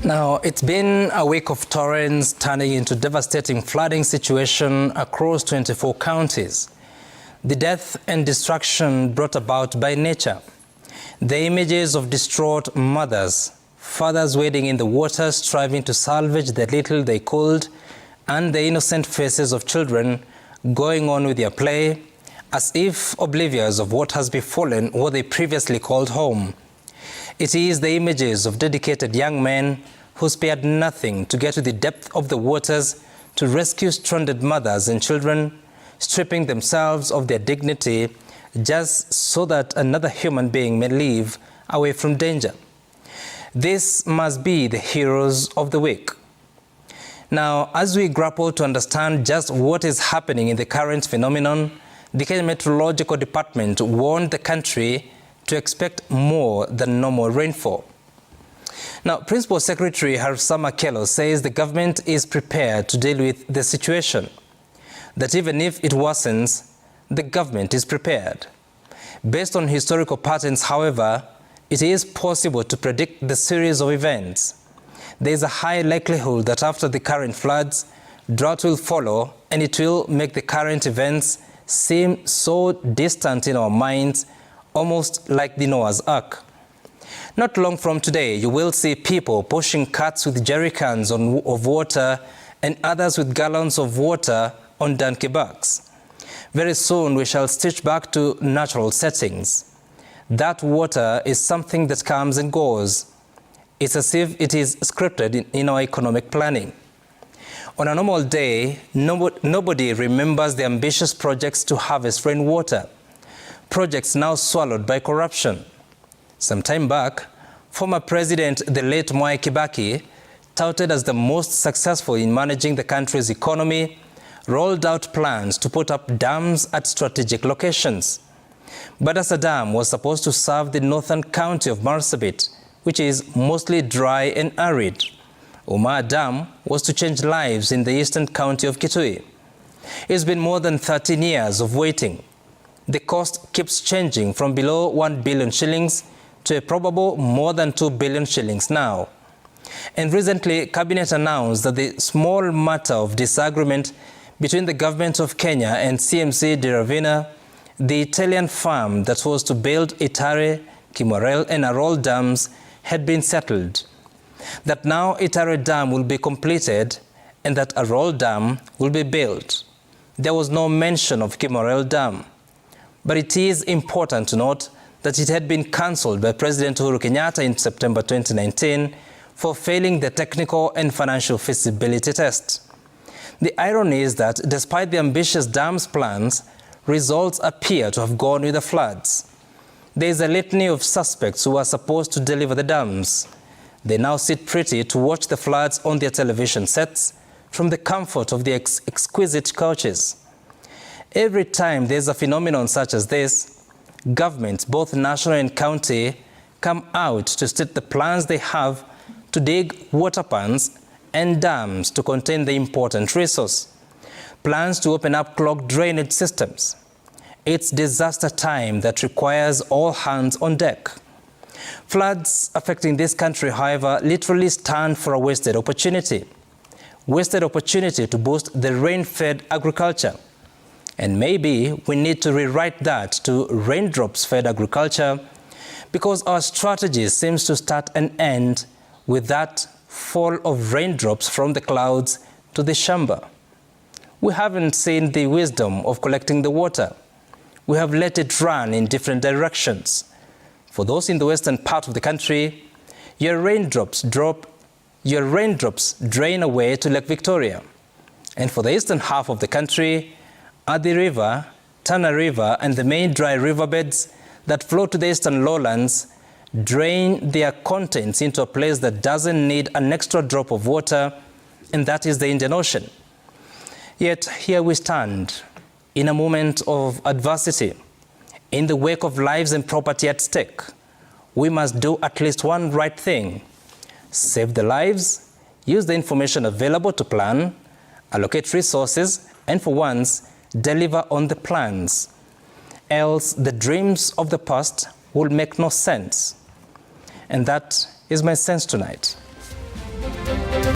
Now, it's been a week of torrents turning into devastating flooding situation across 24 counties. The death and destruction brought about by nature. The images of distraught mothers, fathers wading in the water striving to salvage the little they could, and the innocent faces of children going on with their play, as if oblivious of what has befallen what they previously called home. It is the images of dedicated young men who spared nothing to get to the depth of the waters to rescue stranded mothers and children, stripping themselves of their dignity just so that another human being may live away from danger. This must be the heroes of the week. Now, as we grapple to understand just what is happening in the current phenomenon, the Kenya Meteorological Department warned the country to expect more than normal rainfall. Now, Principal Secretary Harusama Kello says the government is prepared to deal with the situation, that even if it worsens, the government is prepared. Based on historical patterns, however, it is possible to predict the series of events. There is a high likelihood that after the current floods, drought will follow, and it will make the current events seem so distant in our minds, almost like the Noah's Ark. Not long from today, you will see people pushing carts with jerry cans of water and others with gallons of water on donkey backs. Very soon, we shall stitch back to natural settings. That water is something that comes and goes. It's as if it is scripted in our economic planning. On a normal day, nobody remembers the ambitious projects to harvest rainwater, projects now swallowed by corruption. Some time back, former President, the late Mwai Kibaki, touted as the most successful in managing the country's economy, rolled out plans to put up dams at strategic locations. Badassa Dam was supposed to serve the northern county of Marsabit, which is mostly dry and arid. Umar Dam was to change lives in the eastern county of Kitui. It's been more than 13 years of waiting. The cost keeps changing from below 1 billion shillings to a probable more than 2 billion shillings now. And recently, Cabinet announced that the small matter of disagreement between the government of Kenya and CMC de Ravina, the Italian firm that was to build Itare, Kimorel and Arol dams, had been settled. That now Itare Dam will be completed and that Arol Dam will be built. There was no mention of Kimorel Dam. But it is important to note that it had been cancelled by President Uhuru Kenyatta in September 2019 for failing the technical and financial feasibility test. The irony is that despite the ambitious dams plans, results appear to have gone with the floods. There is a litany of suspects who are supposed to deliver the dams. They now sit pretty to watch the floods on their television sets from the comfort of their exquisite couches. Every time there's a phenomenon such as this, governments, both national and county, come out to state the plans they have to dig water ponds and dams to contain the important resource, plans to open up clogged drainage systems. It's disaster time that requires all hands on deck. Floods affecting this country, however, literally stand for a wasted opportunity to boost the rain-fed agriculture. And maybe we need to rewrite that to raindrops-fed agriculture, because our strategy seems to start and end with that fall of raindrops from the clouds to the shamba. We haven't seen the wisdom of collecting the water. We have let it run in different directions. For those in the western part of the country, your raindrops drain away to Lake Victoria. And for the eastern half of the country, Athi River, Tana River, and the main dry riverbeds that flow to the eastern lowlands drain their contents into a place that doesn't need an extra drop of water, and that is the Indian Ocean. Yet here we stand, in a moment of adversity, in the wake of lives and property at stake. We must do at least one right thing: save the lives, use the information available to plan, allocate resources, and for once, deliver on the plans. Else, the dreams of the past will make no sense. And that is my sense tonight.